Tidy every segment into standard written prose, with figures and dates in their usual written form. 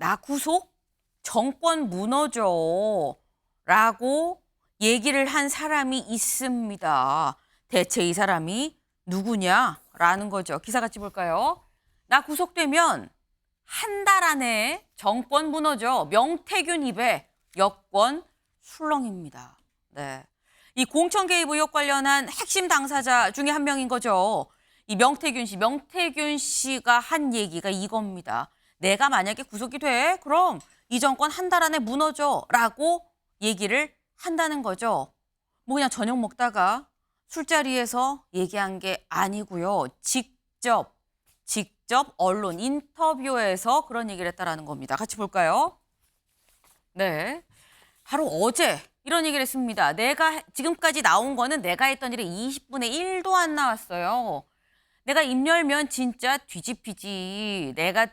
나 구속? 정권 무너져. 라고 얘기를 한 사람이 있습니다. 대체 이 사람이 누구냐? 라는 거죠. 기사 같이 볼까요? 나 구속되면 한 달 안에 정권 무너져. 명태균 입에 여권 술렁입니다. 네. 이 공천 개입 의혹 관련한 핵심 당사자 중에 한 명인 거죠. 이 명태균 씨가 한 얘기가 이겁니다. 내가 만약에 구속이 돼, 그럼 이 정권 한 달 안에 무너져라고 얘기를 한다는 거죠. 뭐 그냥 저녁 먹다가 술자리에서 얘기한 게 아니고요. 직접 언론 인터뷰에서 그런 얘기를 했다라는 겁니다. 같이 볼까요? 네. 바로 어제 이런 얘기를 했습니다. 내가 지금까지 나온 거는 내가 했던 일이 20분의 1도 안 나왔어요. 내가 입 열면 진짜 뒤집히지. 내가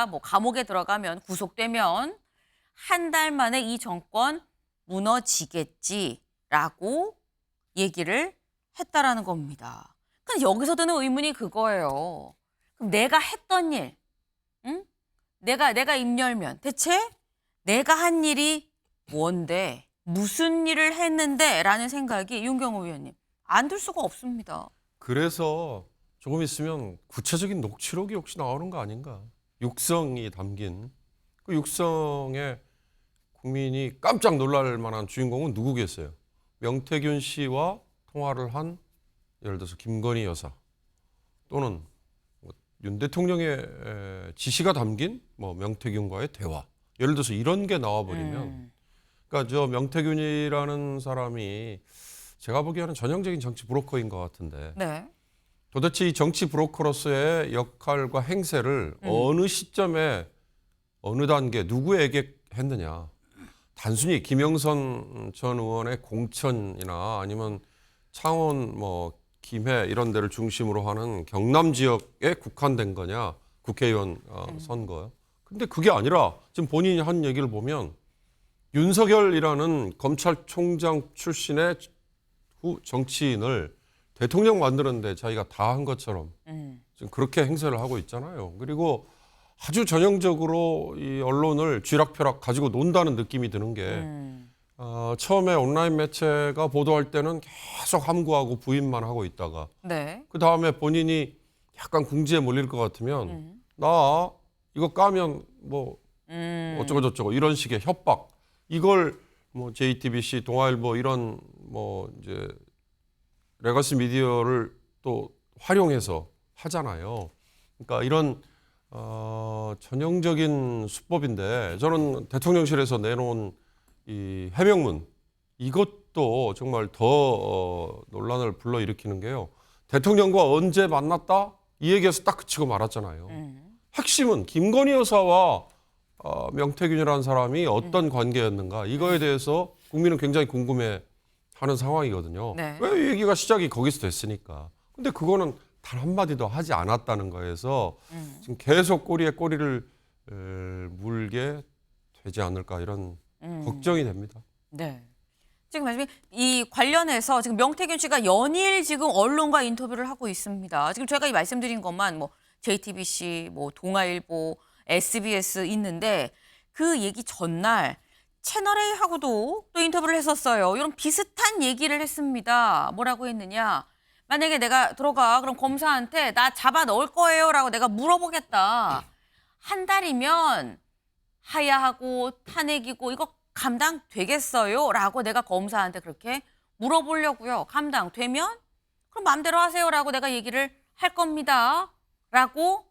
뭐 감옥에 들어가면 구속되면 한 달 만에 이 정권 무너지겠지라고 얘기를 했다라는 겁니다. 근데 여기서 드는 의문이 그거예요. 그럼 내가 했던 일, 응? 내가 입 열면 대체 내가 한 일이 뭔데, 무슨 일을 했는데 라는 생각이 윤경호 의원님 안 들 수가 없습니다. 그래서 조금 있으면 구체적인 녹취록이 혹시 나오는 거 아닌가. 육성이 담긴 그 육성에 국민이 깜짝 놀랄 만한 주인공은 누구겠어요? 명태균 씨와 통화를 한 예를 들어서 김건희 여사 또는 윤 대통령의 지시가 담긴 명태균과의 대화. 예를 들어서 이런 게 나와버리면 그러니까 저 명태균이라는 사람이 제가 보기에는 전형적인 정치 브로커인 것 같은데 네. 도대체 이 정치 브로커로서의 역할과 행세를 어느 시점에 어느 단계 누구에게 했느냐. 단순히 김영선 전 의원의 공천이나 아니면 창원 김해 이런 데를 중심으로 하는 경남 지역에 국한된 거냐. 국회의원 선거요. 근데 그게 아니라 지금 본인이 한 얘기를 보면 윤석열이라는 검찰총장 출신의 정치인을 대통령 만드는데 자기가 다 한 것처럼 지금 그렇게 행세를 하고 있잖아요. 그리고 아주 전형적으로 이 언론을 쥐락펴락 가지고 논다는 느낌이 드는 게 처음에 온라인 매체가 보도할 때는 계속 함구하고 부인만 하고 있다가 네. 그 다음에 본인이 약간 궁지에 몰릴 것 같으면 나 이거 까면 어쩌고 저쩌고 이런 식의 협박 이걸 JTBC, 동아일보 이런 이제 레거시 미디어를 또 활용해서 하잖아요. 그러니까 이런 전형적인 수법인데 저는 대통령실에서 내놓은 이 해명문 이것도 정말 더 논란을 불러일으키는 게요. 대통령과 언제 만났다? 이 얘기에서 딱 그치고 말았잖아요. 핵심은 김건희 여사와 명태균이라는 사람이 어떤 관계였는가 이거에 대해서 국민은 굉장히 궁금해하는 상황이거든요. 네. 왜 이 얘기가 시작이 거기서 됐으니까. 근데 그거는 단 한마디도 하지 않았다는 거에서 지금 계속 꼬리에 꼬리를 물게 되지 않을까 이런 걱정이 됩니다. 네. 지금 말씀 이 관련해서 지금 명태균 씨가 연일 지금 언론과 인터뷰를 하고 있습니다. 지금 제가 이 말씀드린 것만 JTBC, 동아일보, SBS 있는데 그 얘기 전날 채널A하고도 또 인터뷰를 했었어요. 이런 비슷한 얘기를 했습니다. 뭐라고 했느냐. 만약에 내가 들어가 그럼 검사한테 나 잡아 넣을 거예요 라고 내가 물어보겠다. 한 달이면 하야하고 탄핵이고 이거 감당되겠어요? 라고 내가 검사한테 그렇게 물어보려고요. 감당되면 그럼 마음대로 하세요 라고 내가 얘기를 할 겁니다. 라고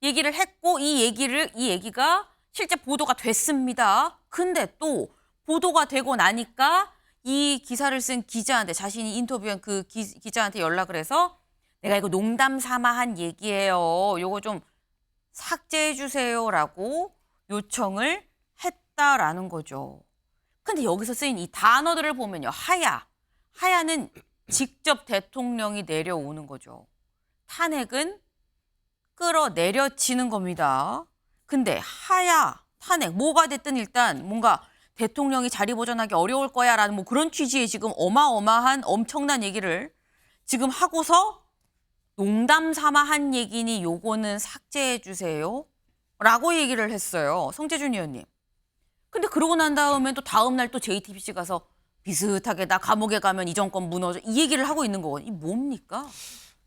얘기를 했고 이 얘기가 실제 보도가 됐습니다. 근데 또 보도가 되고 나니까 이 기사를 쓴 기자한테 자신이 인터뷰한 그 기자한테 연락을 해서 내가 이거 농담 삼아 한 얘기예요. 요거 좀 삭제해 주세요라고 요청을 했다라는 거죠. 근데 여기서 쓰인 이 단어들을 보면요. 하야는 직접 대통령이 내려오는 거죠. 탄핵은 끌어내려지는 겁니다. 근데 탄핵 뭐가 됐든 일단 뭔가 대통령이 자리 보존하기 어려울 거야라는 그런 취지의 지금 어마어마한 엄청난 얘기를 지금 하고서 농담 삼아 한 얘기니 요거는 삭제해 주세요. 라고 얘기를 했어요. 성재준 의원님. 근데 그러고 난 다음에 또 다음 날 또 JTBC 가서 비슷하게 나 감옥에 가면 이 정권 무너져 이 얘기를 하고 있는 거거든요. 이 뭡니까?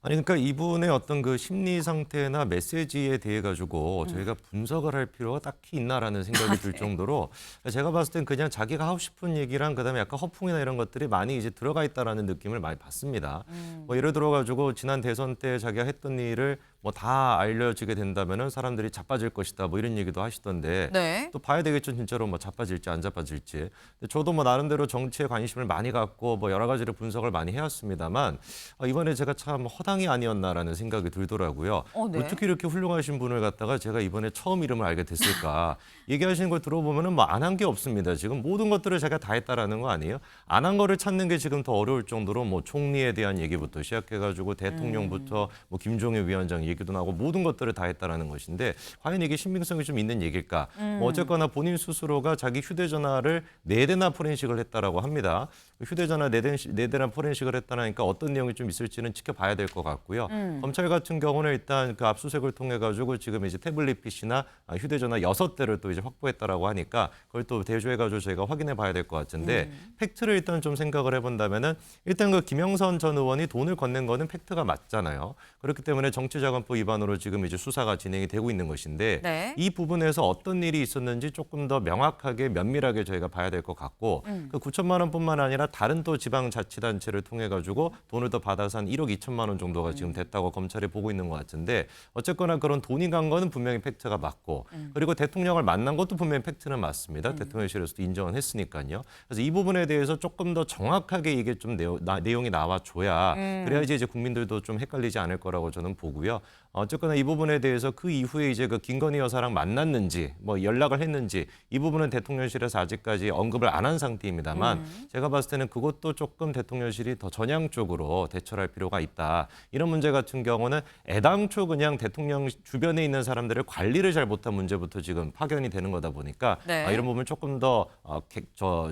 아니 그러니까 이분의 어떤 그 심리 상태나 메시지에 대해 가지고 저희가 분석을 할 필요가 딱히 있나라는 생각이 들 정도로 제가 봤을 땐 그냥 자기가 하고 싶은 얘기랑 그다음에 약간 허풍이나 이런 것들이 많이 이제 들어가 있다라는 느낌을 많이 받습니다. 뭐 예를 들어 가지고 지난 대선 때 자기가 했던 일을 뭐 다 알려지게 된다면은 사람들이 자빠질 것이다 뭐 이런 얘기도 하시던데 네. 또 봐야 되겠죠 진짜로 뭐 자빠질지 안 자빠질지. 근데 저도 뭐 나름대로 정치에 관심을 많이 갖고 뭐 여러 가지로 분석을 많이 해왔습니다만 이번에 제가 참 허당이 아니었나라는 생각이 들더라고요. 네. 어떻게 이렇게 훌륭하신 분을 갖다가 제가 이번에 처음 이름을 알게 됐을까? 얘기하시는 걸 들어보면은 뭐 안 한 게 없습니다. 지금 모든 것들을 제가 다 했다라는 거 아니에요? 안 한 거를 찾는 게 지금 더 어려울 정도로 뭐 총리에 대한 얘기부터 시작해가지고 대통령부터 뭐 김종인 위원장 얘기도 나오고 모든 것들을 다 했다라는 것인데 과연 이게 신빙성이 좀 있는 얘기일까? 뭐 어쨌거나 본인 스스로가 자기 휴대전화를 4대나 포렌식을 했다라고 합니다. 휴대전화 4대나 포렌식을 했다니까 어떤 내용이 좀 있을지는 지켜봐야 될 것 같고요. 검찰 같은 경우는 일단 그 압수수색을 통해 가지고 지금 이제 태블릿 PC나 휴대전화 6대를 또 이제 확보했다라고 하니까 그걸 또 대조해 가지고 저희가 확인해 봐야 될 것 같은데 팩트를 일단 좀 생각을 해본다면은 일단 그 김영선 전 의원이 돈을 건넨 거는 팩트가 맞잖아요. 그렇기 때문에 정치자금법 위반으로 지금 이제 수사가 진행이 되고 있는 것인데 네. 이 부분에서 어떤 일이 있었는지 조금 더 명확하게 면밀하게 저희가 봐야 될 것 같고 그 9천만 원뿐만 아니라 다른 또 지방자치단체를 통해 가지고 돈을 더 받아서 한 1억 2천만 원 정도가 지금 됐다고 검찰이 보고 있는 것 같은데 어쨌거나 그런 돈이 간 거는 분명히 팩트가 맞고 그리고 대통령을 만난 것도 분명히 팩트는 맞습니다. 대통령실에서도 인정은 했으니까요. 그래서 이 부분에 대해서 조금 더 정확하게 이게 좀 내용이 나와줘야 그래야지 이제 국민들도 좀 헷갈리지 않을 거라고 저는 보고요. 어쨌거나 이 부분에 대해서 그 이후에 이제 그 김건희 여사랑 만났는지 뭐 연락을 했는지 이 부분은 대통령실에서 아직까지 언급을 안 한 상태입니다만 제가 봤을 때는 그것도 조금 대통령실이 더 전향적으로 대처할 필요가 있다. 이런 문제 같은 경우는 애당초 그냥 대통령 주변에 있는 사람들을 관리를 잘 못한 문제부터 지금 파견이 되는 거다 보니까 네. 이런 부분 조금 더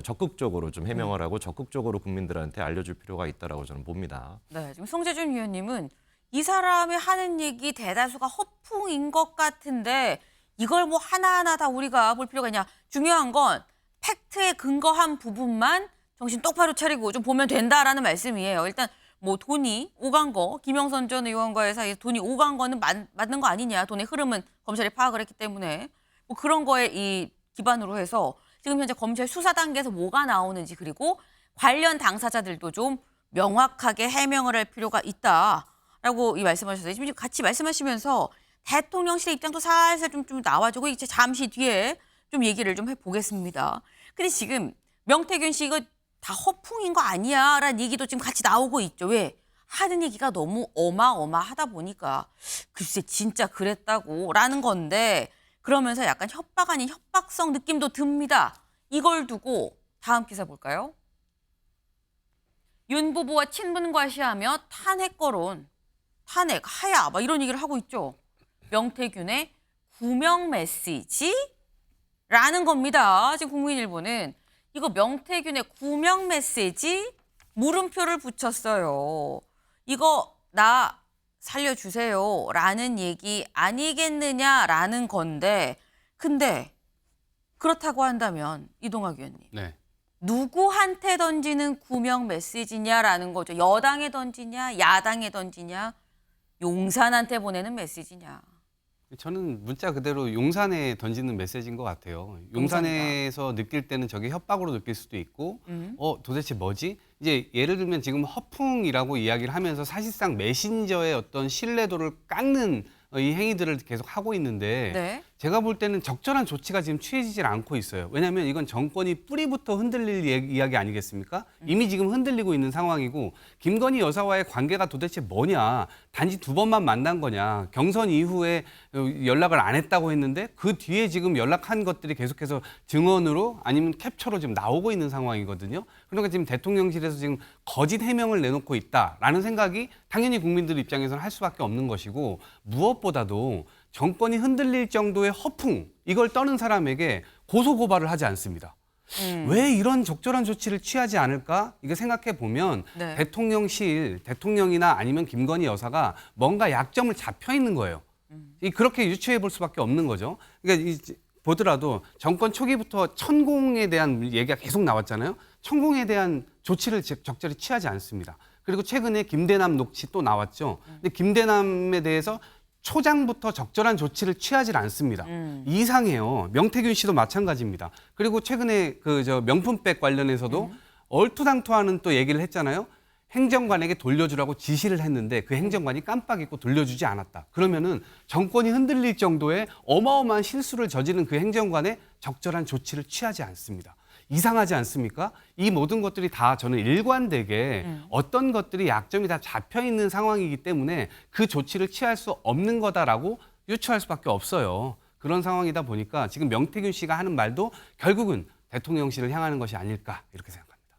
적극적으로 좀 해명을 하고 적극적으로 국민들한테 알려줄 필요가 있다라고 저는 봅니다. 네. 지금 성재준 위원님은 이 사람이 하는 얘기 대다수가 허풍인 것 같은데 이걸 뭐 하나하나 다 우리가 볼 필요가 있냐. 중요한 건 팩트에 근거한 부분만 정신 똑바로 차리고 좀 보면 된다라는 말씀이에요. 일단 뭐 돈이 오간 거, 김영선 전 의원과의 사이에 돈이 오간 거는 맞는 거 아니냐. 돈의 흐름은 검찰이 파악을 했기 때문에 뭐 그런 거에 이 기반으로 해서 지금 현재 검찰 수사 단계에서 뭐가 나오는지 그리고 관련 당사자들도 좀 명확하게 해명을 할 필요가 있다라고 이 말씀하셨어요. 지금 같이 말씀하시면서 대통령실의 입장도 살살 좀 나와주고 이제 잠시 뒤에 좀 얘기를 좀 해보겠습니다. 근데 지금 명태균 씨 이거 다 허풍인 거 아니야? 라는 얘기도 지금 같이 나오고 있죠. 왜? 하는 얘기가 너무 어마어마하다 보니까 글쎄 진짜 그랬다고 라는 건데 그러면서 약간 협박 아닌 협박성 느낌도 듭니다. 이걸 두고 다음 기사 볼까요? 윤 부부와 친분 과시하며 탄핵 거론, 탄핵, 하야 막 이런 얘기를 하고 있죠. 명태균의 구명 메시지? 라는 겁니다. 지금 국민일보는 이거 명태균의 구명 메시지 물음표를 붙였어요. 이거 나 살려주세요 라는 얘기 아니겠느냐라는 건데 근데 그렇다고 한다면 이동학 의원님 네. 누구한테 던지는 구명 메시지냐라는 거죠. 여당에 던지냐 야당에 던지냐 용산한테 보내는 메시지냐. 저는 문자 그대로 용산에 던지는 메시지인 것 같아요. 용산에서 느낄 때는 저게 협박으로 느낄 수도 있고, 도대체 뭐지? 이제 예를 들면 지금 허풍이라고 이야기를 하면서 사실상 메신저의 어떤 신뢰도를 깎는 이 행위들을 계속 하고 있는데 네. 제가 볼 때는 적절한 조치가 지금 취해지질 않고 있어요. 왜냐하면 이건 정권이 뿌리부터 흔들릴 이야기 아니겠습니까? 이미 지금 흔들리고 있는 상황이고 김건희 여사와의 관계가 도대체 뭐냐. 단지 2번만 만난 거냐. 경선 이후에 연락을 안 했다고 했는데 그 뒤에 지금 연락한 것들이 계속해서 증언으로 아니면 캡처로 지금 나오고 있는 상황이거든요. 그러니까 지금 대통령실에서 지금 거짓 해명을 내놓고 있다라는 생각이 당연히 국민들 입장에서는 할 수밖에 없는 것이고 무엇보다도 정권이 흔들릴 정도의 허풍 이걸 떠는 사람에게 고소고발을 하지 않습니다. 왜 이런 적절한 조치를 취하지 않을까? 이거 생각해 보면 네. 대통령실, 대통령이나 아니면 김건희 여사가 뭔가 약점을 잡혀 있는 거예요. 그렇게 유추해 볼 수밖에 없는 거죠. 그러니까 보더라도 정권 초기부터 천공에 대한 얘기가 계속 나왔잖아요. 천공에 대한 조치를 적절히 취하지 않습니다. 그리고 최근에 김대남 녹취 또 나왔죠. 근데 김대남에 대해서 초장부터 적절한 조치를 취하지 않습니다. 이상해요. 명태균 씨도 마찬가지입니다. 그리고 최근에 명품백 관련해서도 얼토당토하는 또 얘기를 했잖아요. 행정관에게 돌려주라고 지시를 했는데 그 행정관이 깜빡 잊고 돌려주지 않았다. 그러면은 정권이 흔들릴 정도의 어마어마한 실수를 저지른 그 행정관에 적절한 조치를 취하지 않습니다. 이상하지 않습니까? 이 모든 것들이 다 저는 일관되게 어떤 것들이 약점이 다 잡혀 있는 상황이기 때문에 그 조치를 취할 수 없는 거다라고 유추할 수밖에 없어요. 그런 상황이다 보니까 지금 명태균 씨가 하는 말도 결국은 대통령실을 향하는 것이 아닐까 이렇게 생각합니다.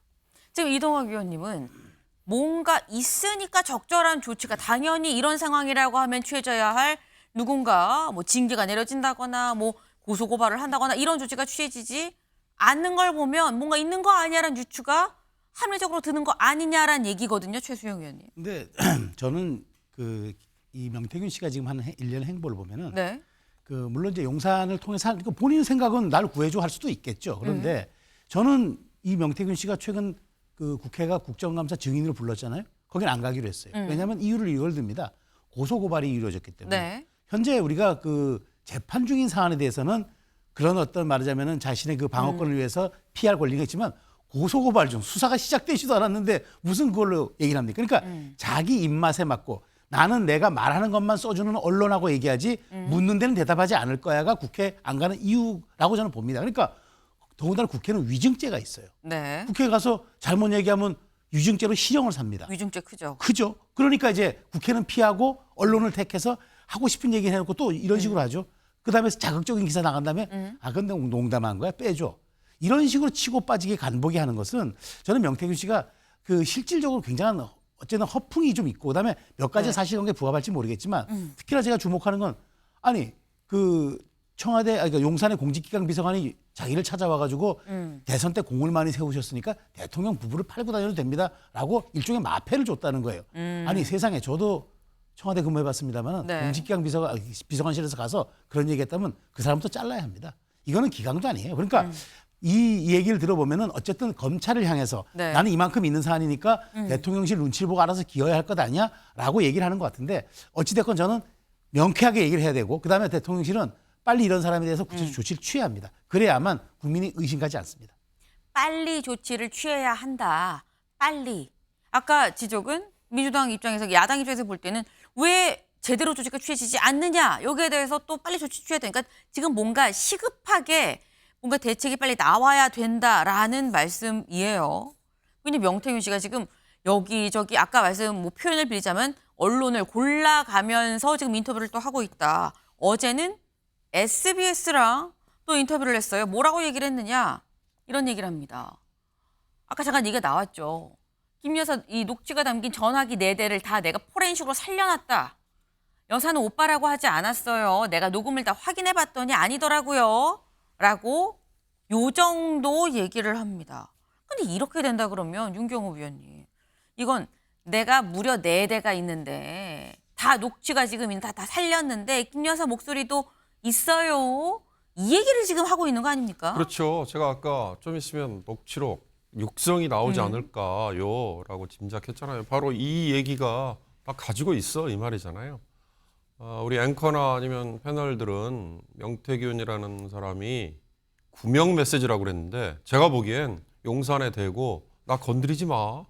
지금 이동학 위원님은 뭔가 있으니까 적절한 조치가 당연히 이런 상황이라고 하면 취해져야 할 누군가 뭐 징계가 내려진다거나 뭐 고소고발을 한다거나 이런 조치가 취해지지 않는 걸 보면 뭔가 있는 거 아니냐라는 유추가 합리적으로 드는 거 아니냐라는 얘기거든요. 최수영 의원님. 근데 저는 이 명태균 씨가 지금 하는 일련의 행보를 보면은 네. 물론 이제 용산을 통해서 본인 생각은 날 구해줘 할 수도 있겠죠. 그런데 저는 이 명태균 씨가 최근 국회가 국정감사 증인으로 불렀잖아요. 거긴 안 가기로 했어요. 왜냐하면 이유를 이걸 듭니다. 고소고발이 이루어졌기 때문에. 네. 현재 우리가 재판 중인 사안에 대해서는 그런 어떤 말하자면은 자신의 방어권을 위해서 피할 권리가 있지만 고소고발 중 수사가 시작되지도 않았는데 무슨 그걸로 얘기를 합니까? 그러니까 자기 입맛에 맞고 나는 내가 말하는 것만 써주는 언론하고 얘기하지 묻는 데는 대답하지 않을 거야가 국회 안 가는 이유라고 저는 봅니다. 그러니까 더군다나 국회는 위증죄가 있어요. 네. 국회에 가서 잘못 얘기하면 위증죄로 실형을 삽니다. 위중죄 크죠. 크죠. 그러니까 이제 국회는 피하고 언론을 택해서 하고 싶은 얘기 해놓고 또 이런 식으로 하죠. 그다음에 자극적인 기사 나간 다음에 근데 농담한 거야 빼줘. 이런 식으로 치고 빠지게 간보게 하는 것은 저는 명태균 씨가 실질적으로 굉장한 어쨌든 허풍이 좀 있고 그다음에 몇 가지 사실관계에 부합할지 모르겠지만 특히나 제가 주목하는 건 아니 청와대 그러니까 용산의 공직기강 비서관이 자기를 찾아와가지고 대선 때 공을 많이 세우셨으니까 대통령 부부를 팔고 다녀도 됩니다라고 일종의 마패를 줬다는 거예요. 아니 세상에 저도 청와대 근무해봤습니다만 네. 공직기강 비서관실에서 가서 그런 얘기했다면 그 사람부터 잘라야 합니다. 이거는 기강도 아니에요. 그러니까 이 얘기를 들어보면은 어쨌든 검찰을 향해서 네. 나는 이만큼 있는 사안이니까 대통령실 눈치를 보고 알아서 기여해야 할 것 아니야라고 얘기를 하는 것 같은데 어찌됐건 저는 명쾌하게 얘기를 해야 되고 그다음에 대통령실은 빨리 이런 사람에 대해서 구체적 조치를 취해야 합니다. 그래야만 국민이 의심가지 않습니다. 빨리 조치를 취해야 한다. 빨리. 아까 지적은 민주당 입장에서 야당 입장에서 볼 때는 왜 제대로 조치가 취해지지 않느냐. 여기에 대해서 또 빨리 조치 취해야 되니까 지금 뭔가 시급하게 뭔가 대책이 빨리 나와야 된다라는 말씀이에요. 근데 명태균 씨가 지금 여기저기 아까 말씀 표현을 빌리자면 언론을 골라가면서 지금 인터뷰를 또 하고 있다. 어제는 SBS랑 또 인터뷰를 했어요. 뭐라고 얘기를 했느냐? 이런 얘기를 합니다. 아까 잠깐 얘기가 나왔죠. 김 여사 이 녹취가 담긴 전화기 4대를 다 내가 포렌식으로 살려놨다. 여사는 오빠라고 하지 않았어요. 내가 녹음을 다 확인해봤더니 아니더라고요. 라고 요 정도 얘기를 합니다. 근데 이렇게 된다 그러면 윤경호 위원님 이건 내가 무려 4대가 있는데 다 녹취가 지금 다 살렸는데 김 여사 목소리도 있어요. 이 얘기를 지금 하고 있는 거 아닙니까? 그렇죠. 제가 아까 좀 있으면 녹취록 육성이 나오지 않을까요라고 짐작했잖아요. 바로 이 얘기가 다 가지고 있어 이 말이잖아요. 우리 앵커나 아니면 패널들은 명태균이라는 사람이 구명 메시지라고 그랬는데 제가 보기엔 용산에 대고 나 건드리지 마.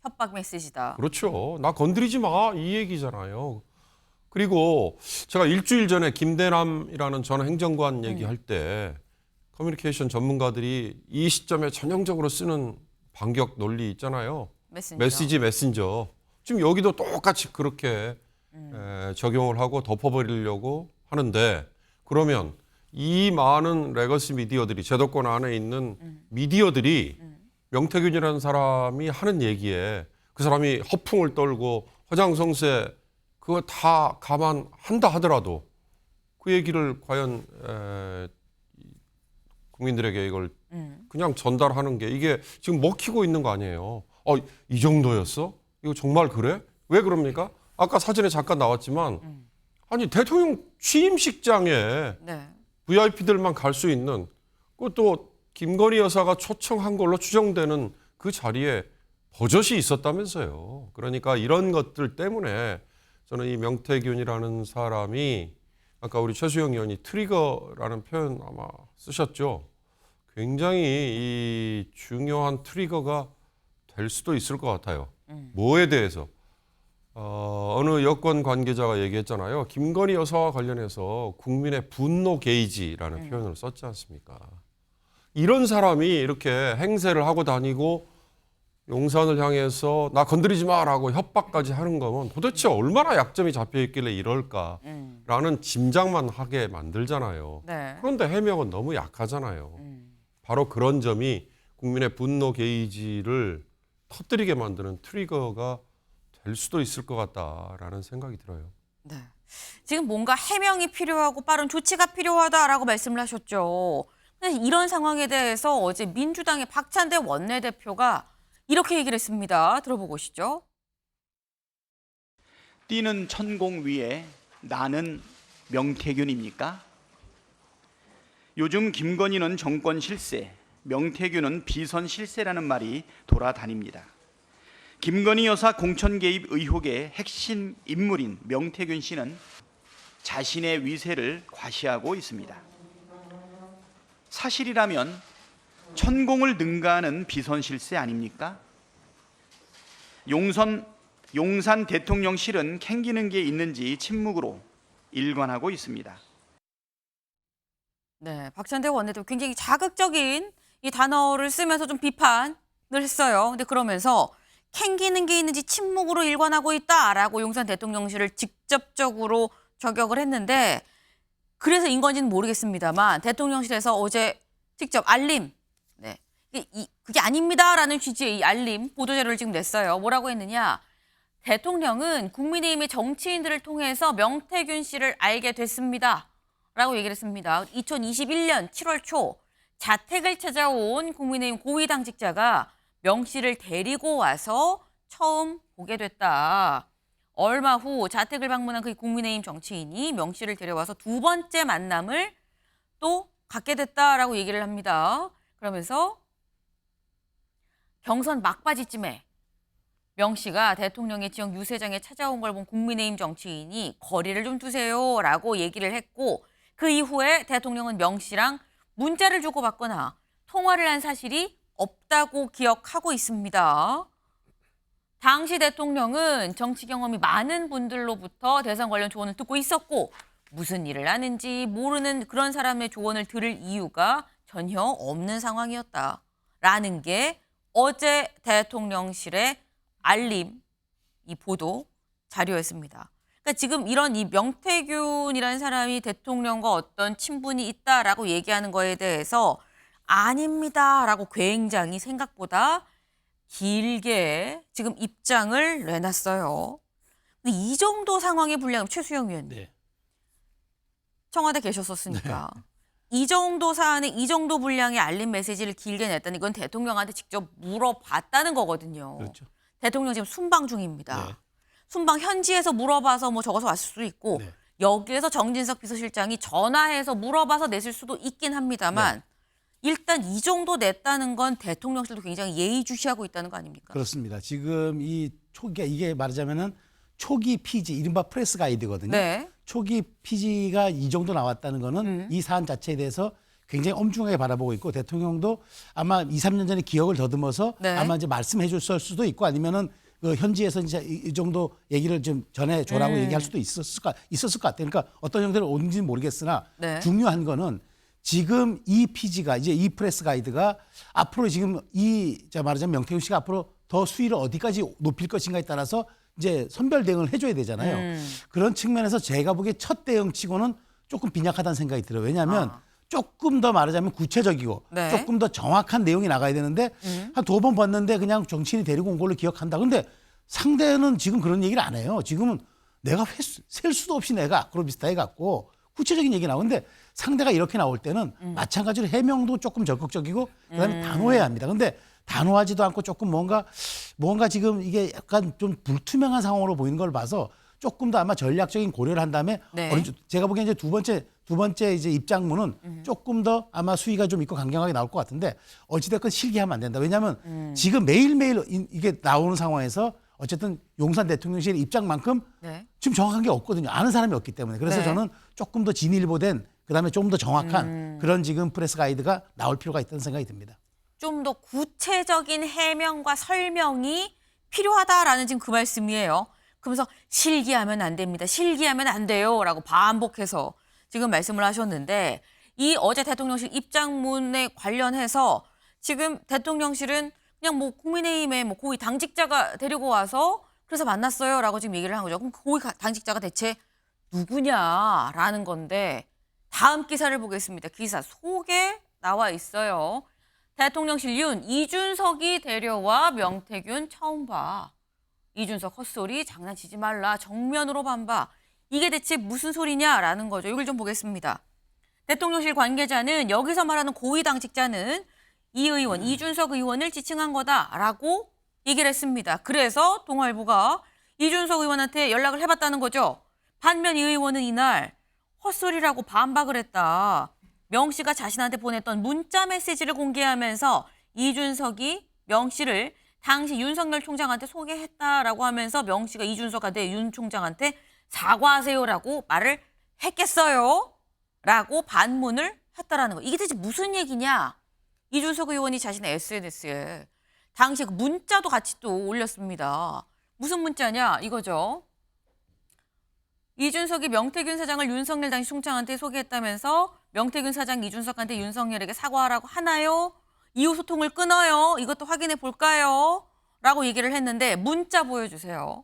협박 메시지다. 그렇죠. 나 건드리지 마 이 얘기잖아요. 그리고 제가 일주일 전에 김대남이라는 전 행정관 얘기할 때 커뮤니케이션 전문가들이 이 시점에 전형적으로 쓰는 반격 논리 있잖아요. 메신저. 지금 여기도 똑같이 그렇게 적용을 하고 덮어버리려고 하는데 그러면 이 많은 레거시 미디어들이 제도권 안에 있는 미디어들이 명태균이라는 사람이 하는 얘기에 그 사람이 허풍을 떨고 허장성세 그거 다 감안한다 하더라도 그 얘기를 과연 국민들에게 이걸 그냥 전달하는 게 이게 지금 먹히고 있는 거 아니에요. 이 정도였어? 이거 정말 그래? 왜 그럽니까? 아까 사진에 잠깐 나왔지만 아니 대통령 취임식장에 네. VIP들만 갈 수 있는 그것도 김건희 여사가 초청한 걸로 추정되는 그 자리에 버젓이 있었다면서요. 그러니까 이런 것들 때문에 저는 이 명태균이라는 사람이 아까 우리 최수영 의원이 트리거라는 표현 아마 쓰셨죠. 굉장히 이 중요한 트리거가 될 수도 있을 것 같아요. 뭐에 대해서? 어느 여권 관계자가 얘기했잖아요. 김건희 여사와 관련해서 국민의 분노 게이지라는 표현을 썼지 않습니까? 이런 사람이 이렇게 행세를 하고 다니고 용산을 향해서 나 건드리지 마라고 협박까지 하는 거면 도대체 얼마나 약점이 잡혀 있길래 이럴까라는 짐작만 하게 만들잖아요. 네. 그런데 해명은 너무 약하잖아요. 바로 그런 점이 국민의 분노 게이지를 터뜨리게 만드는 트리거가 될 수도 있을 것 같다라는 생각이 들어요. 네. 지금 뭔가 해명이 필요하고 빠른 조치가 필요하다라고 말씀을 하셨죠. 근데 이런 상황에 대해서 어제 민주당의 박찬대 원내대표가 이렇게 얘기를 했습니다. 들어보고 오시죠. 뛰는 천공 위에 나는 명태균입니까? 요즘 김건희는 정권 실세, 명태균은 비선 실세라는 말이 돌아다닙니다. 김건희 여사 공천 개입 의혹의 핵심 인물인 명태균 씨는 자신의 위세를 과시하고 있습니다. 사실이라면 천공을 능가하는 비선 실세 아닙니까? 용산 대통령실은 캥기는 게 있는지 침묵으로 일관하고 있습니다. 네, 박찬대 원내대표 굉장히 자극적인 이 단어를 쓰면서 좀 비판을 했어요. 근데 그러면서 캥기는 게 있는지 침묵으로 일관하고 있다라고 용산 대통령실을 직접적으로 저격을 했는데 그래서 인 건지는 모르겠습니다만 대통령실에서 어제 직접 알림, 네, 그게 아닙니다라는 취지의 이 알림 보도자료를 지금 냈어요. 뭐라고 했느냐? 대통령은 국민의힘의 정치인들을 통해서 명태균 씨를 알게 됐습니다. 라고 얘기를 했습니다. 2021년 7월 초 자택을 찾아온 국민의힘 고위 당직자가 명 씨를 데리고 와서 처음 보게 됐다. 얼마 후 자택을 방문한 그 국민의힘 정치인이 명 씨를 데려와서 두 번째 만남을 또 갖게 됐다라고 얘기를 합니다. 그러면서 경선 막바지쯤에 명 씨가 대통령의 지역 유세장에 찾아온 걸 본 국민의힘 정치인이 거리를 좀 두세요라고 얘기를 했고 그 이후에 대통령은 명 씨랑 문자를 주고받거나 통화를 한 사실이 없다고 기억하고 있습니다. 당시 대통령은 정치 경험이 많은 분들로부터 대선 관련 조언을 듣고 있었고 무슨 일을 하는지 모르는 그런 사람의 조언을 들을 이유가 전혀 없는 상황이었다라는 게 어제 대통령실의 알림 이 보도 자료였습니다. 그러니까 지금 이런 이 명태균이라는 사람이 대통령과 어떤 친분이 있다라고 얘기하는 거에 대해서 아닙니다라고 굉장히 생각보다 길게 지금 입장을 내놨어요. 근데 이 정도 상황의 분량 최수영 의원님 네. 청와대 계셨었으니까 이 정도 사안에 이 정도 분량의 알림 메시지를 길게 냈다는 이건 대통령한테 직접 물어봤다는 거거든요. 그렇죠. 대통령 지금 순방 중입니다. 네. 순방 현지에서 물어봐서 뭐 적어서 왔을 수도 있고 네. 여기에서 정진석 비서실장이 전화해서 물어봐서 냈을 수도 있긴 합니다만 일단 이 정도 냈다는 건 대통령실도 굉장히 예의주시하고 있다는 거 아닙니까? 그렇습니다. 지금 이 초기 이게 말하자면은 초기 피지 이른바 프레스 가이드거든요. 네. 초기 피지가 이 정도 나왔다는 거는 이 사안 자체에 대해서 굉장히 엄중하게 바라보고 있고 대통령도 아마 2, 3년 전에 기억을 더듬어서 네. 아마 이제 말씀해 줬을 수도 있고 아니면은 그 현지에서 이제 이 정도 얘기를 좀 전해 줘라고 얘기할 수도 있었을 것 같아요. 그러니까 어떤 형태로 오는지는 모르겠으나 네. 중요한 거는 지금 이 피지가 이제 이 프레스 가이드가 앞으로 지금 말하자면 명태균 씨가 앞으로 더 수위를 어디까지 높일 것인가에 따라서 이제 선별 대응을 해줘야 되잖아요. 그런 측면에서 제가 보기에 첫 대응치고는 조금 빈약하다는 생각이 들어요. 왜냐하면 조금 더 말하자면 구체적이고 네. 조금 더 정확한 내용이 나가야 되는데 한 두 번 봤는데 그냥 정치인이 데리고 온 걸로 기억한다. 근데 상대는 지금 그런 얘기를 안 해요. 지금은 내가 셀 수도 없이 내가 아크로비스타 해갖고 구체적인 얘기 나오는데 상대가 이렇게 나올 때는 마찬가지로 해명도 조금 적극적이고 그다음에 단호해야 합니다. 근데 단호하지도 않고 조금 뭔가 지금 이게 약간 좀 불투명한 상황으로 보이는 걸 봐서 조금 더 아마 전략적인 고려를 한 다음에 네. 제가 보기엔 이제 두 번째 이제 입장문은 조금 더 아마 수위가 좀 있고 강경하게 나올 것 같은데 어찌됐건 실기하면 안 된다. 왜냐하면 지금 매일매일 이게 나오는 상황에서 어쨌든 용산 대통령실 입장만큼 네. 지금 정확한 게 없거든요. 아는 사람이 없기 때문에. 그래서 네. 저는 조금 더 진일보된 그다음에 좀 더 정확한 그런 지금 프레스 가이드가 나올 필요가 있다는 생각이 듭니다. 좀 더 구체적인 해명과 설명이 필요하다라는 지금 그 말씀이에요. 그러면서 실기하면 안 됩니다. 실기하면 안 돼요. 라고 반복해서 지금 말씀을 하셨는데 이 어제 대통령실 입장문에 관련해서 지금 대통령실은 그냥 뭐 국민의힘의 뭐 고위 당직자가 데리고 와서 그래서 만났어요라고 지금 얘기를 한 거죠. 그럼 그 고위 당직자가 대체 누구냐라는 건데 다음 기사를 보겠습니다. 기사 속에 나와 있어요. 대통령실 윤 이준석이 데려와 명태균 처음 봐. 이준석 헛소리 장난치지 말라. 정면으로 반박. 이게 대체 무슨 소리냐라는 거죠. 이걸 좀 보겠습니다. 대통령실 관계자는 여기서 말하는 고위 당직자는 이 의원, 이준석 의원을 지칭한 거다라고 얘기를 했습니다. 그래서 동아일보가 이준석 의원한테 연락을 해봤다는 거죠. 반면 이 의원은 이날 헛소리라고 반박을 했다. 명 씨가 자신한테 보냈던 문자 메시지를 공개하면서 이준석이 명 씨를 당시 윤석열 총장한테 소개했다라고 하면서 명 씨가 이준석한테 윤 총장한테 사과하세요라고 말을 했겠어요? 라고 반문을 했다라는 거. 이게 대체 무슨 얘기냐? 이준석 의원이 자신의 SNS에 당시 그 문자도 같이 또 올렸습니다. 무슨 문자냐? 이거죠. 이준석이 명태균 사장을 윤석열 당시 총장한테 소개했다면서 명태균 사장 이준석한테 윤석열에게 사과하라고 하나요? 이후 소통을 끊어요. 이것도 확인해 볼까요? 라고 얘기를 했는데 문자 보여주세요.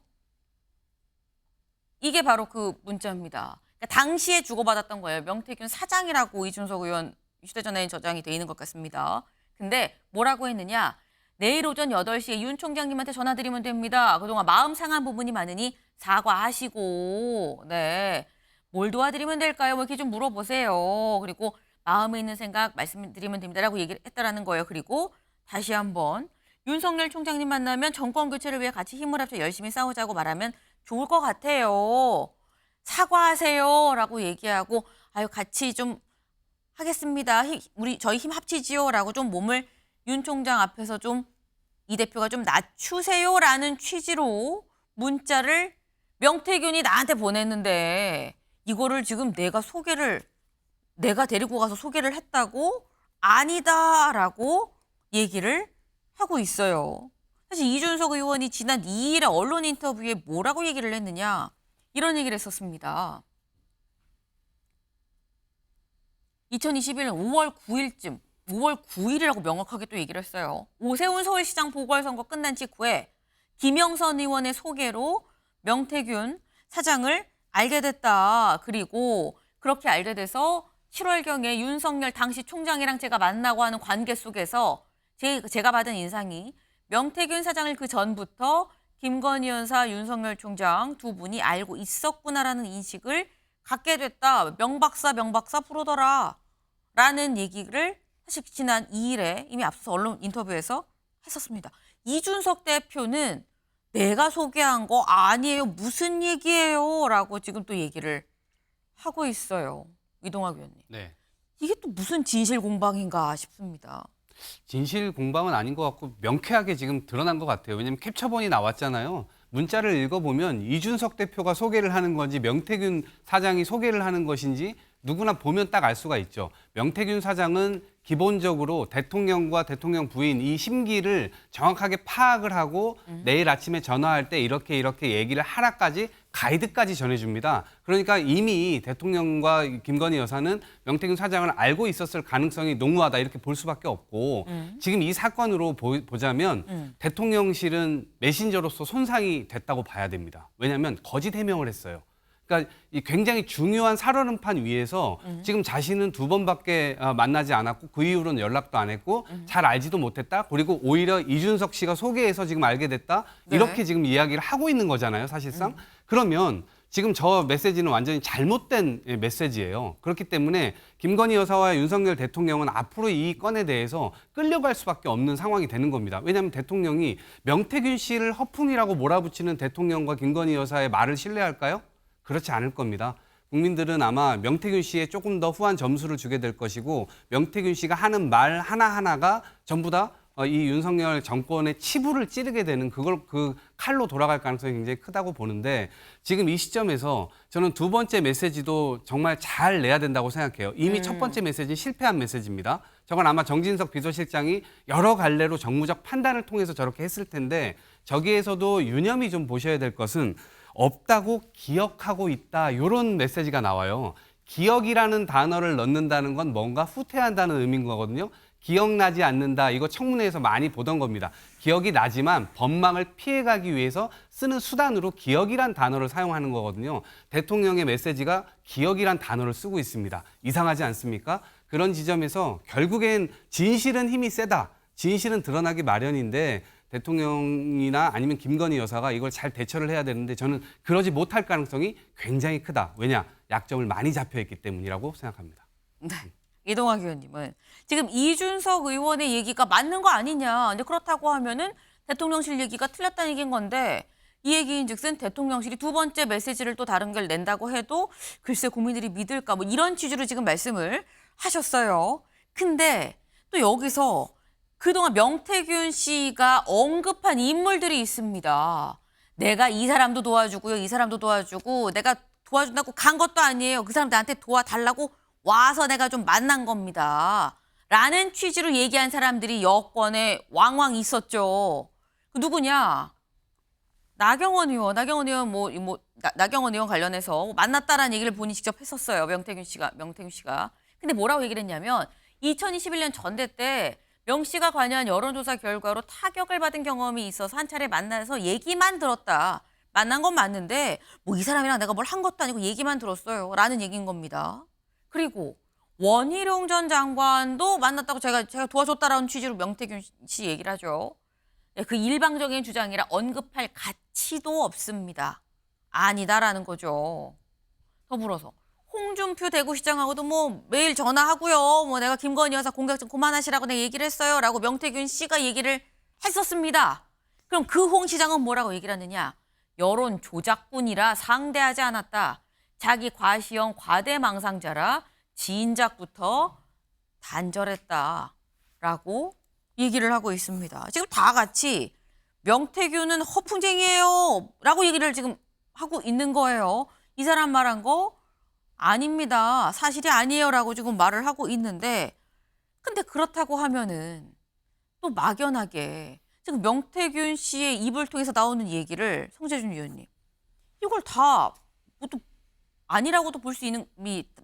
이게 바로 그 문자입니다. 그러니까 당시에 주고받았던 거예요. 명태균 사장이라고 이준석 의원 휴대전화에 저장이 돼 있는 것 같습니다. 근데 뭐라고 했느냐? 내일 오전 8시에 윤 총장님한테 전화드리면 됩니다. 그동안 마음 상한 부분이 많으니 사과하시고, 네. 뭘 도와드리면 될까요? 뭐 이렇게 좀 물어보세요. 그리고 마음에 있는 생각 말씀드리면 됩니다라고 얘기를 했다라는 거예요. 그리고 다시 한번 윤석열 총장님 만나면 정권 교체를 위해 같이 힘을 합쳐 열심히 싸우자고 말하면 좋을 것 같아요. 사과하세요라고 얘기하고 아유 같이 좀 하겠습니다. 저희 힘 합치지요라고 좀 몸을 윤 총장 앞에서 좀 이 대표가 좀 낮추세요라는 취지로 문자를 명태균이 나한테 보냈는데 이거를 지금 내가 데리고 가서 소개를 했다고 아니다라고 얘기를 하고 있어요. 사실 이준석 의원이 지난 2일에 언론 인터뷰에 뭐라고 얘기를 했느냐 이런 얘기를 했었습니다. 2021년 5월 9일쯤 5월 9일이라고 명확하게 또 얘기를 했어요. 오세훈 서울시장 보궐선거 끝난 직후에 김영선 의원의 소개로 명태균 사장을 알게 됐다. 그리고 그렇게 알게 돼서 7월경에 윤석열 당시 총장이랑 제가 만나고 하는 관계 속에서 제가 받은 인상이 명태균 사장을 그 전부터 김건희 여사, 윤석열 총장 두 분이 알고 있었구나라는 인식을 갖게 됐다. 명박사 프로더라. 라는 얘기를 사실 지난 2일에 이미 앞서서 언론 인터뷰에서 했었습니다. 이준석 대표는 내가 소개한 거 아니에요. 무슨 얘기예요? 라고 지금 또 얘기를 하고 있어요. 이동학 의원님. 네. 이게 또 무슨 진실 공방인가 싶습니다. 진실 공방은 아닌 것 같고 명쾌하게 지금 드러난 것 같아요. 왜냐하면 캡처본이 나왔잖아요. 문자를 읽어보면 이준석 대표가 소개를 하는 건지 명태균 사장이 소개를 하는 것인지 누구나 보면 딱 알 수가 있죠. 명태균 사장은 기본적으로 대통령과 대통령 부인 이 심기를 정확하게 파악을 하고 내일 아침에 전화할 때 이렇게 얘기를 하라까지 가이드까지 전해줍니다. 그러니까 이미 대통령과 김건희 여사는 명태균 사장을 알고 있었을 가능성이 농후하다 이렇게 볼 수밖에 없고 지금 이 사건으로 보자면 대통령실은 메신저로서 손상이 됐다고 봐야 됩니다. 왜냐하면 거짓 해명을 했어요. 그러니까 이 굉장히 중요한 살얼음판 위에서 지금 자신은 2번밖에 만나지 않았고 그 이후로는 연락도 안 했고 잘 알지도 못했다. 그리고 오히려 이준석 씨가 소개해서 지금 알게 됐다. 네. 이렇게 지금 이야기를 하고 있는 거잖아요, 사실상. 그러면 지금 저 메시지는 완전히 잘못된 메시지예요. 그렇기 때문에 김건희 여사와 윤석열 대통령은 앞으로 이 건에 대해서 끌려갈 수밖에 없는 상황이 되는 겁니다. 왜냐하면 대통령이 명태균 씨를 허풍이라고 몰아붙이는 대통령과 김건희 여사의 말을 신뢰할까요? 그렇지 않을 겁니다. 국민들은 아마 명태균 씨에 조금 더 후한 점수를 주게 될 것이고 명태균 씨가 하는 말 하나하나가 전부 다 이 윤석열 정권의 치부를 찌르게 되는 그 칼로 돌아갈 가능성이 굉장히 크다고 보는데 지금 이 시점에서 저는 두 번째 메시지도 정말 잘 내야 된다고 생각해요. 이미 첫 번째 메시지는 실패한 메시지입니다. 저건 아마 정진석 비서실장이 여러 갈래로 정무적 판단을 통해서 저렇게 했을 텐데 저기에서도 유념히 좀 보셔야 될 것은 없다고 기억하고 있다 이런 메시지가 나와요. 기억이라는 단어를 넣는다는 건 뭔가 후퇴한다는 의미인 거거든요. 기억나지 않는다. 이거 청문회에서 많이 보던 겁니다. 기억이 나지만 법망을 피해가기 위해서 쓰는 수단으로 기억이란 단어를 사용하는 거거든요. 대통령의 메시지가 기억이란 단어를 쓰고 있습니다. 이상하지 않습니까? 그런 지점에서 결국엔 진실은 힘이 세다. 진실은 드러나기 마련인데 대통령이나 아니면 김건희 여사가 이걸 잘 대처를 해야 되는데 저는 그러지 못할 가능성이 굉장히 크다. 왜냐? 약점을 많이 잡혀있기 때문이라고 생각합니다. 네. 이동학 의원님은 지금 이준석 의원의 얘기가 맞는 거 아니냐. 근데 그렇다고 하면은 대통령실 얘기가 틀렸다는 얘기인 건데 이 얘기인즉슨 대통령실이 두 번째 메시지를 또 다른 걸 낸다고 해도 글쎄 국민들이 믿을까 뭐 이런 취지로 지금 말씀을 하셨어요. 근데 또 여기서 그동안 명태균 씨가 언급한 인물들이 있습니다. 내가 이 사람도 도와주고요. 이 사람도 도와주고 내가 도와준다고 간 것도 아니에요. 그 사람 나한테 도와달라고 와서 내가 좀 만난 겁니다. 라는 취지로 얘기한 사람들이 여권에 왕왕 있었죠. 그 누구냐? 나경원 의원 나경원 의원 관련해서 만났다라는 얘기를 본인이 직접 했었어요. 명태균 씨가. 근데 뭐라고 얘기를 했냐면 2021년 전대 때 명 씨가 관여한 여론조사 결과로 타격을 받은 경험이 있어서 한 차례 만나서 얘기만 들었다. 만난 건 맞는데 뭐 이 사람이랑 내가 뭘 한 것도 아니고 얘기만 들었어요. 라는 얘기인 겁니다. 그리고 원희룡 전 장관도 만났다고 제가 도와줬다라는 취지로 명태균 씨 얘기를 하죠. 그 일방적인 주장이라 언급할 가치도 없습니다. 아니다라는 거죠. 더불어서 홍준표 대구시장하고도 뭐 매일 전화하고요. 뭐 내가 김건희 여사 공격 좀 그만하시라고 내가 얘기를 했어요. 라고 명태균 씨가 얘기를 했었습니다. 그럼 그 홍 시장은 뭐라고 얘기를 하느냐. 여론 조작꾼이라 상대하지 않았다. 자기 과시형 과대망상자라 진작부터 단절했다라고 얘기를 하고 있습니다. 지금 다 같이 명태균은 허풍쟁이에요 라고 얘기를 지금 하고 있는 거예요. 이 사람 말한 거 아닙니다. 사실이 아니에요 라고 지금 말을 하고 있는데 근데 그렇다고 하면은 또 막연하게 지금 명태균 씨의 입을 통해서 나오는 얘기를 성재준 위원님 이걸 다 또 아니라고도 볼 수 있는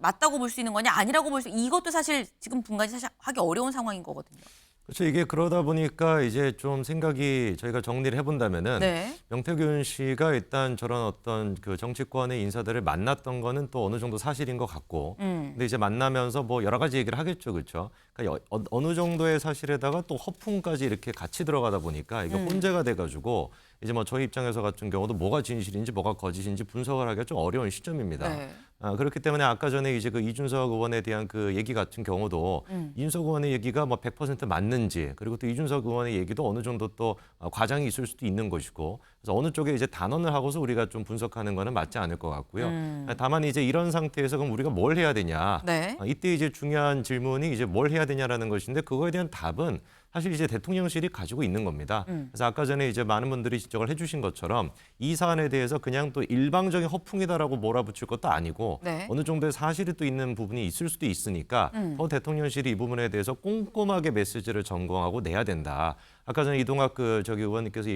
맞다고 볼 수 있는 거냐 아니라고 볼 수 이것도 사실 지금 분간이 사실 하기 어려운 상황인 거거든요. 그렇죠. 이게 그러다 보니까 이제 좀 생각이 저희가 정리를 해본다면은 네. 명태균 씨가 일단 저런 어떤 그 정치권의 인사들을 만났던 거는 또 어느 정도 사실인 것 같고, 근데 이제 만나면서 뭐 여러 가지 얘기를 하겠죠, 그렇죠? 그러니까 어느 정도의 사실에다가 또 허풍까지 이렇게 같이 들어가다 보니까 이게 혼재가 돼가지고 이제 뭐 저희 입장에서 같은 경우도 뭐가 진실인지 뭐가 거짓인지 분석을 하기가 좀 어려운 시점입니다. 네. 그렇기 때문에 아까 전에 이제 그 이준석 의원에 대한 그 얘기 같은 경우도 이준석 의원의 얘기가 뭐 100% 맞는지 그리고 또 이준석 의원의 얘기도 어느 정도 또 과장이 있을 수도 있는 것이고 그래서 어느 쪽에 이제 단언을 하고서 우리가 좀 분석하는 거는 맞지 않을 것 같고요. 다만 이제 이런 상태에서 그럼 우리가 뭘 해야 되냐? 네. 이때 이제 중요한 질문이 이제 뭘 해야 되냐라는 것인데 그거에 대한 답은 사실 이제 대통령실이 가지고 있는 겁니다. 그래서 아까 전에 이제 많은 분들이 지적을 해주신 것처럼 이 사안에 대해서 그냥 또 일방적인 허풍이다라고 몰아붙일 것도 아니고 네. 어느 정도의 사실이 또 있는 부분이 있을 수도 있으니까 더 대통령실이 이 부분에 대해서 꼼꼼하게 메시지를 전공하고 내야 된다. 아까 전에 이동학 위원님께서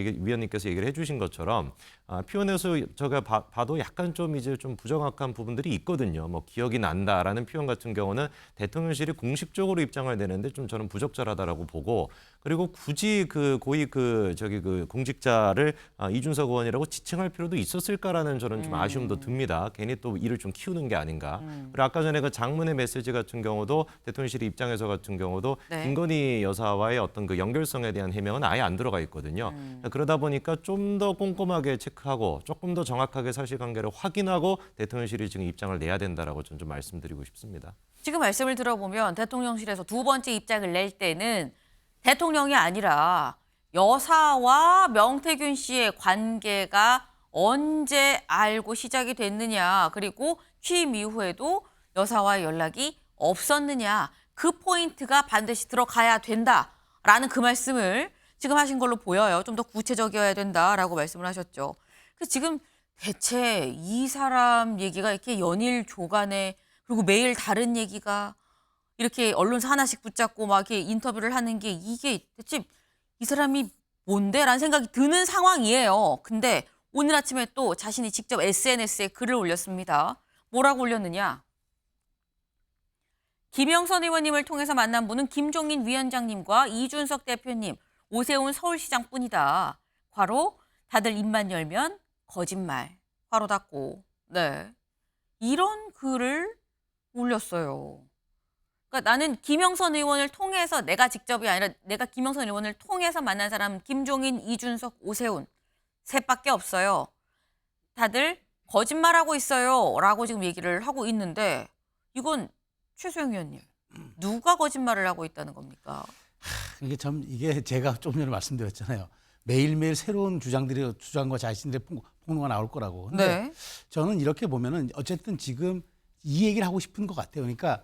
얘기를 해주신 것처럼 표현에서 제가 봐도 약간 좀 이제 좀 부정확한 부분들이 있거든요. 뭐 기억이 난다라는 표현 같은 경우는 대통령실이 공식적으로 입장을 내는데 좀 저는 부적절하다라고 보고 그리고 굳이 그 고위 그 공직자를 이준석 의원이라고 지칭할 필요도 있었을까라는 저는 좀 아쉬움도 듭니다. 괜히 또 일을 좀 키우는 게 아닌가. 그리고 아까 전에 그 장문의 메시지 같은 경우도 대통령실 입장에서 같은 경우도 네. 김건희 여사와의 어떤 그 연결성에 대한 해명은 아예 안 들어가 있거든요. 그러다 보니까 좀 더 꼼꼼하게 체크하고 조금 더 정확하게 사실관계를 확인하고 대통령실이 지금 입장을 내야 된다라고 저는 좀 말씀드리고 싶습니다. 지금 말씀을 들어보면 대통령실에서 두 번째 입장을 낼 때는 대통령이 아니라 여사와 명태균 씨의 관계가 언제 알고 시작이 됐느냐, 그리고 취임 이후에도 여사와의 연락이 없었느냐, 그 포인트가 반드시 들어가야 된다라는 그 말씀을 지금 하신 걸로 보여요. 좀 더 구체적이어야 된다라고 말씀을 하셨죠. 그 지금 대체 이 사람 얘기가 이렇게 연일 조간에, 그리고 매일 다른 얘기가 이렇게 언론사 하나씩 붙잡고 막 이렇게 인터뷰를 하는 게, 이게 대체 이 사람이 뭔데? 라는 생각이 드는 상황이에요. 근데 오늘 아침에 또 자신이 직접 SNS에 글을 올렸습니다. 뭐라고 올렸느냐? 김영선 의원님을 통해서 만난 분은 김종인 위원장님과 이준석 대표님, 오세훈 서울시장뿐이다. 괄호, 다들 입만 열면 거짓말. 괄호 닫고. 네. 이런 글을 올렸어요. 그러니까 나는 김영선 의원을 통해서, 내가 직접이 아니라 내가 김영선 의원을 통해서 만난 사람 김종인, 이준석, 오세훈 셋밖에 없어요. 다들 거짓말하고 있어요. 라고 지금 얘기를 하고 있는데, 이건 최소영 의원님, 누가 거짓말을 하고 있다는 겁니까? 이게 제가 좀 전에 말씀드렸잖아요. 매일매일 새로운 주장과 자신들의 폭로가 나올 거라고. 근데 네. 저는 이렇게 보면은 어쨌든 지금 이 얘기를 하고 싶은 것 같아요. 그러니까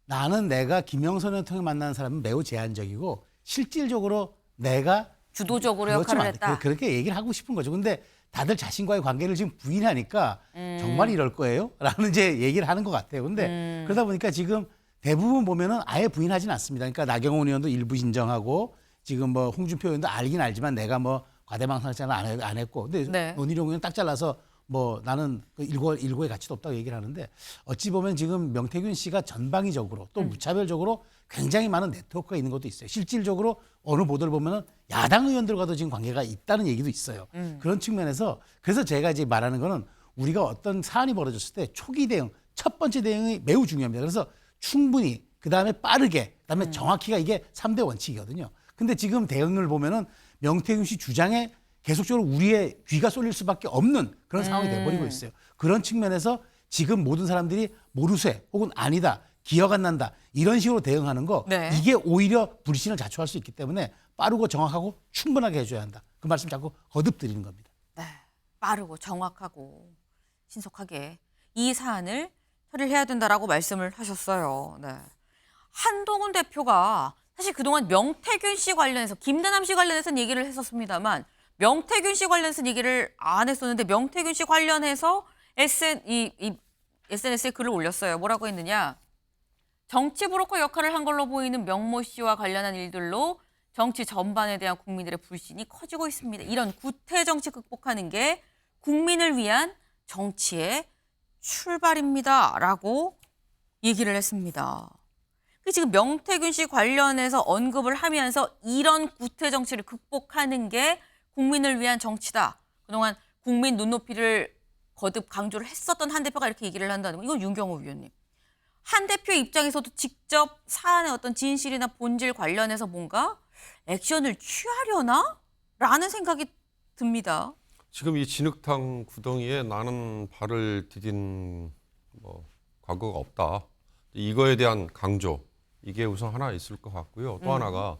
나는 내가 김영선 의원을 통해 만나는 사람은 매우 제한적이고 실질적으로 내가 주도적으로 그렇지만 역할을 했다. 그렇게 얘기를 하고 싶은 거죠. 근데 다들 자신과의 관계를 지금 부인하니까 정말 이럴 거예요? 라는 이제 얘기를 하는 것 같아요. 근데 그러다 보니까 지금 대부분 보면은 아예 부인하지는 않습니다. 그러니까 나경원 의원도 일부 인정하고 지금 뭐 홍준표 의원도 알긴 알지만 내가 뭐 과대망상을 안 했고. 근데 네. 원희룡 의원 딱 잘라서 뭐 나는 그 일고의 가치도 없다고 얘기를 하는데, 어찌 보면 지금 명태균 씨가 전방위적으로 또 무차별적으로 굉장히 많은 네트워크가 있는 것도 있어요. 실질적으로 어느 보도를 보면은 야당 의원들과도 지금 관계가 있다는 얘기도 있어요. 그런 측면에서, 그래서 제가 이제 말하는 거는 우리가 어떤 사안이 벌어졌을 때 초기 대응, 첫 번째 대응이 매우 중요합니다. 그래서 충분히, 그다음에 빠르게, 그다음에 정확히가 이게 3대 원칙이거든요. 근데 지금 대응을 보면은 명태균 씨 주장에 계속적으로 우리의 귀가 쏠릴 수밖에 없는 그런 상황이 돼버리고 있어요. 그런 측면에서 지금 모든 사람들이 모르쇠 혹은 아니다, 기억 안 난다, 이런 식으로 대응하는 거, 네. 이게 오히려 불신을 자초할 수 있기 때문에 빠르고 정확하고 충분하게 해줘야 한다. 그 말씀 자꾸 거듭드리는 겁니다. 네. 빠르고 정확하고 신속하게 이 사안을 처리를 해야 된다라고 말씀을 하셨어요. 네. 한동훈 대표가 사실 그동안 명태균 씨 관련해서, 김대남 씨 관련해서는 얘기를 했었습니다만 명태균 씨 관련해서는 얘기를 안 했었는데, 명태균 씨 관련해서 SNS에 글을 올렸어요. 뭐라고 했느냐? 정치 브로커 역할을 한 걸로 보이는 명모 씨와 관련한 일들로 정치 전반에 대한 국민들의 불신이 커지고 있습니다. 이런 구태 정치 극복하는 게 국민을 위한 정치의 출발입니다라고 얘기를 했습니다. 지금 명태균 씨 관련해서 언급을 하면서 이런 구태 정치를 극복하는 게 국민을 위한 정치다. 그동안 국민 눈높이를 거듭 강조를 했었던 한 대표가 이렇게 얘기를 한다는 거, 이건 윤경호 위원님. 한 대표 입장에서도 직접 사안의 어떤 진실이나 본질 관련해서 뭔가 액션을 취하려나? 라는 생각이 듭니다. 지금 이 진흙탕 구덩이에 나는 발을 디딘 과거가 없다. 이거에 대한 강조, 이게 우선 하나 있을 것 같고요. 또 하나가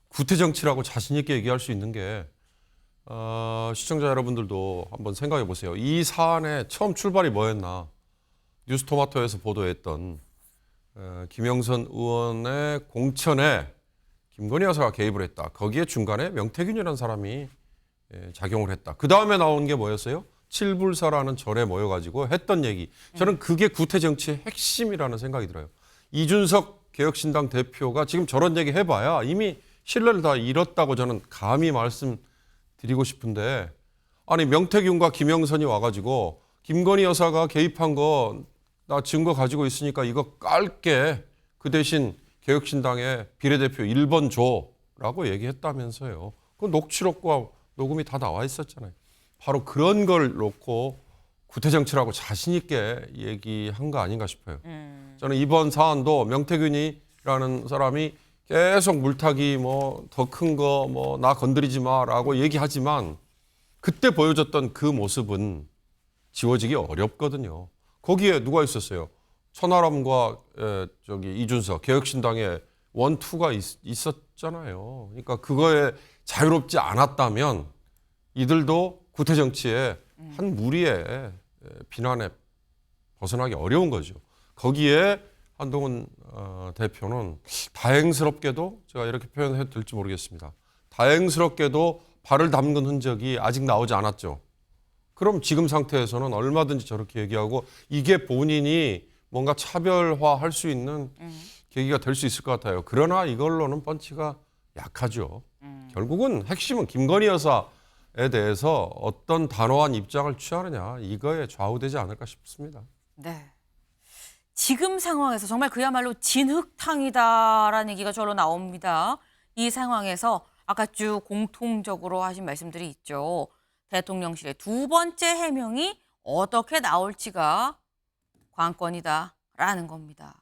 구태 정치라고 자신 있게 얘기할 수 있는 게, 시청자 여러분들도 한번 생각해 보세요. 이 사안의 처음 출발이 뭐였나? 뉴스토마토에서 보도했던 김영선 의원의 공천에 김건희 여사가 개입을 했다. 거기에 중간에 명태균이라는 사람이 작용을 했다. 그 다음에 나온 게 뭐였어요? 칠불사라는 절에 모여가지고 했던 얘기. 저는 그게 구태 정치의 핵심이라는 생각이 들어요. 이준석 개혁신당 대표가 지금 저런 얘기 해봐야 이미 신뢰를 다 잃었다고 저는 감히 말씀드리고 싶은데, 아니 명태균과 김영선이 와가지고 김건희 여사가 개입한 거 나 증거 가지고 있으니까 이거 깔게, 그 대신 개혁신당의 비례대표 1번 줘라고 얘기했다면서요. 그 녹취록과 녹음이 다 나와 있었잖아요. 바로 그런 걸 놓고 구태정치라고 자신 있게 얘기한 거 아닌가 싶어요. 저는 이번 사안도 명태균이라는 사람이 계속 물타기 뭐 더 큰 거 뭐 나 건드리지 마라고 얘기하지만 그때 보여줬던 그 모습은 지워지기 어렵거든요. 거기에 누가 있었어요? 천하람과 이준석 개혁신당의 원투가 있었잖아요. 그러니까 그거에 자유롭지 않았다면 이들도 구태 정치의 한 무리의 비난에 벗어나기 어려운 거죠. 거기에 한동훈 대표는 다행스럽게도 제가 이렇게 표현해도 될지 모르겠습니다. 다행스럽게도 발을 담근 흔적이 아직 나오지 않았죠. 그럼 지금 상태에서는 얼마든지 저렇게 얘기하고 이게 본인이 뭔가 차별화할 수 있는 계기가 될 수 있을 것 같아요. 그러나 이걸로는 펀치가 약하죠. 결국은 핵심은 김건희 여사에 대해서 어떤 단호한 입장을 취하느냐 이거에 좌우되지 않을까 싶습니다. 네. 지금 상황에서 정말 그야말로 진흙탕이다라는 얘기가 저로 나옵니다. 이 상황에서 아까 쭉 공통적으로 하신 말씀들이 있죠. 대통령실의 두 번째 해명이 어떻게 나올지가 관건이다라는 겁니다.